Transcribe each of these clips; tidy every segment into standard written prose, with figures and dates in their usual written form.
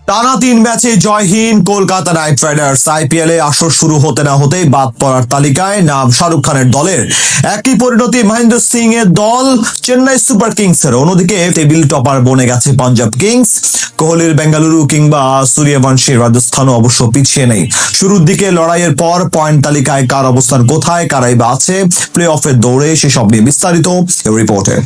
টানা 3 ম্যাচে জয়হীন Kolkata night Riders. IPL এ আসর শুরু হতে না হতেই বাদ পড়ার তালিকায় নাম শাহরুখ খানের দলের। একই পরিণতি মহেন্দ্র সিং এর দল চেন্নাই সুপার কিংস এর। অন্যদিকে টেবিল টপার বনে গেছে পাঞ্জাব কিংস। কোহলির বেঙ্গালুরু কিংবা সূর্যবংশীর রাজস্থানও অবশ্য পিছিয়ে নেই। শুরুর দিকে লড়াইয়ের পর পয়েন্ট তালিকায় কার অবস্থান কোথায়, কারাই বা আছে প্লে অফের দৌড়ে, সেসব নিয়ে বিস্তারিত রিপোর্টে।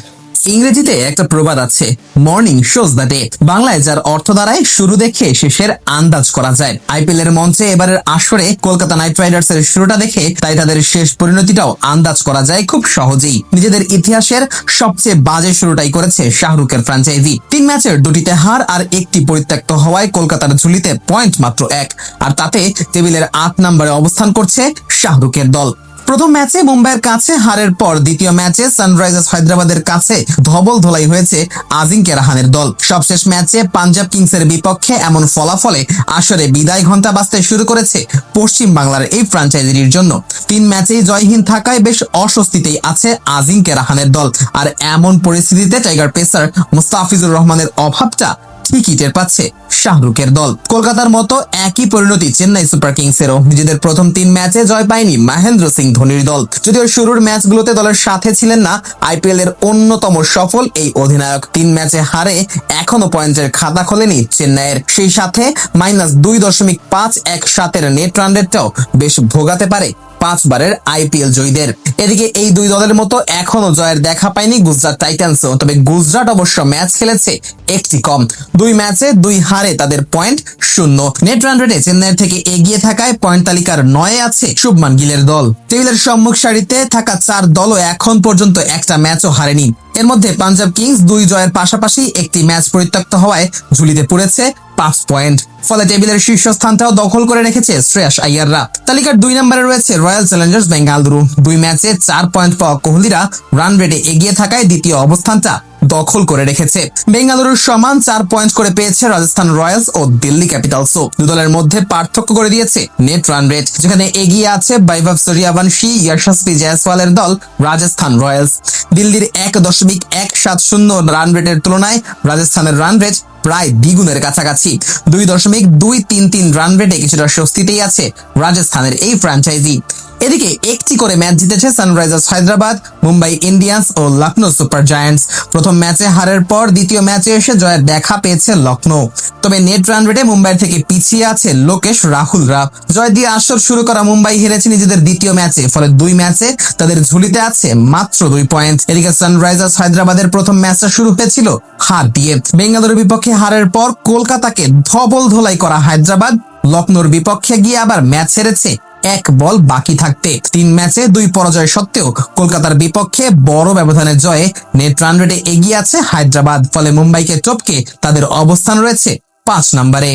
ইংরেজিতে একটা প্রবাদ আছে, মর্নিং শোজ দ্য ডে। বাংলায় যার অর্থ দাঁড়ায় শুরু দেখে শেষের আন্দাজ করা যায়। আইপিএল এর মঞ্চে এবারের আসরে কলকাতা নাইট রাইডার্স এর শুরুটা দেখে তাই তাদের শেষ পরিণতিটাও আন্দাজ করা যায় খুব সহজেই। নিজেদের ইতিহাসের সবচেয়ে বাজে শুরুটাই করেছে শাহরুখের ফ্র্যাঞ্চাইজি। 3 ম্যাচের 2টিতে হার আর 1টি পরিত্যক্ত হওয়ায় কলকাতার ঝুলিতে পয়েন্ট মাত্র 1, আর তাতে টেবিলের 8 নম্বরে অবস্থান করছে শাহরুখের দল। প্রথম ম্যাচে মুম্বাইয়ের কাছে হারের পর দ্বিতীয় ম্যাচে সানরাইজার্স হায়দ্রাবাদের কাছে ধবল ধোলাই হয়েছে আজিঙ্কে রাহানের দল। সবশেষ ম্যাচে পাঞ্জাব কিংসের বিপক্ষে এমন ফলাফলে আসরে বিদায় ঘন্টা বাজতে শুরু করেছে পশ্চিম বাংলার এই ফ্র্যাঞ্চাইজির জন্য। 3 ম্যাচেই জয়হীন থাকায় বেশ অস্বস্তিতেই আছে আজিঙ্কে রাহানের দল। আর এমন পরিস্থিতিতে টাইগার পেসার মুস্তাফিজুর রহমানের অভাবটা ঠিকই টের পাচ্ছে শাহরুখের দল। কলকাতার মতো একই পরিণতি চেন্নাই সুপার কিংসেরও। নিজেদের প্রথম 3 ম্যাচে জয় পায়নি মহেন্দ্র সিং ধোনির দল। যদিও শুরুর ম্যাচগুলোতে দলের সাথে ছিলেন না আইপিএল এর অন্যতম সফল এই অধিনায়ক। 3 ম্যাচে হারে এখনো পয়েন্টের খাতা খোলেনি চেন্নাইয়ের। সেই সাথে -2.517 নেট রান রেটটাও বেশ ভোগাতে পারে 5 বারের আইপিএল জয়ীদের। এদিকে এই দুই দলের মতো এখনো জয়ের দেখা পায়নি গুজরাট টাইটান্সও। তবে গুজরাট অবশ্য ম্যাচ খেলেছে একটি কম। 2 ম্যাচে 2 হারে তাদের পয়েন্ট 0। নেট রান রেটে চেন্নাইয়ের থেকে এগিয়ে থাকায় পয়েন্ট তালিকার 9-এ আছে শুভমান গিলের দল। টেবিলের সম্মুখ সারিতে থাকা 4 দলও এখন পর্যন্ত একটা ম্যাচও হারেনি। এর মধ্যে পাঞ্জাব কিংস 2 জয়ের পাশাপাশি একটি ম্যাচ পরিত্যক্ত হওয়ায় ঝুলিতে পড়েছে 5 পয়েন্ট। ফলে টেবিলের শীর্ষস্থানটাও দখল করে রেখেছে শ্রেয়াস আইয়াররা। তালিকার 2 নম্বরে রয়েছে রয়্যাল চ্যালেঞ্জার্স বেঙ্গালুরু। 2 ম্যাচে 4 পয়েন্ট পাওয়া কোহলিরা রান রেটে এগিয়ে থাকায় দ্বিতীয় অবস্থানটা দখল করে রেখেছে। বেঙ্গালুরুর সমান 4 পয়েন্ট করে পেয়েছে রাজস্থান রয়্যালস ও দিল্লি ক্যাপিটালসও। দু দলের মধ্যে পার্থক্য করে দিয়েছে নেট রান রেট, যেখানে এগিয়ে আছে বৈভব সূর্যবংশী যশস্বী জয়সওয়ালের দল রাজস্থান রয়্যালস। দিল্লির 1.170 রান রেটের তুলনায় রাজস্থানের রান রেট প্রায় দ্বিগুণের কাছাকাছি। 2.233 রান রেটে কিছুটা স্বস্তিতেই আছে রাজস্থানের এই ফ্র্যাঞ্চাইজি। এদিকে একটি করে ম্যাচ জিতেছে সানরাইজার্স হায়দ্রাবাদ, মুম্বাই ইন্ডিয়ান্স ও লখনৌ সুপার জায়ান্টস। প্রথম ম্যাচে হারের পর দ্বিতীয় ম্যাচে এসে জয়ের দেখা পেয়েছে লখনৌ। তবে নেট রান রেটে মুম্বাইয়ের থেকে পিছিয়ে আছে লোকেশ রাহুলরা। জয় দিয়ে আসর শুরু করা মুম্বাই হেরেছে নিজেদের দ্বিতীয় ম্যাচে। ফলে 2 ম্যাচে তাদের ঝুলিতে আছে মাত্র 2 পয়েন্ট। এদিকে সানরাইজার্স হায়দ্রাবাদের প্রথম ম্যাচটা শুরু হয়েছিল হার দিয়ে। বেঙ্গালুরুর বিপক্ষে হারের পর কলকাতাকে ধবল ধোলাই করা হায়দ্রাবাদ লখনৌর বিপক্ষে গিয়ে আবার ম্যাচ হেরেছে 1 বল বাকি থাকতে। 3 ম্যাচে 2 পরাজয় সত্ত্বেও কলকাতার বিপক্ষে বড় ব্যবধানের জয়ে নেট রান রেটে এগিয়ে আছে হায়দ্রাবাদ। ফলে মুম্বাইকে টপকে তাদের অবস্থান রয়েছে 5 নম্বরে।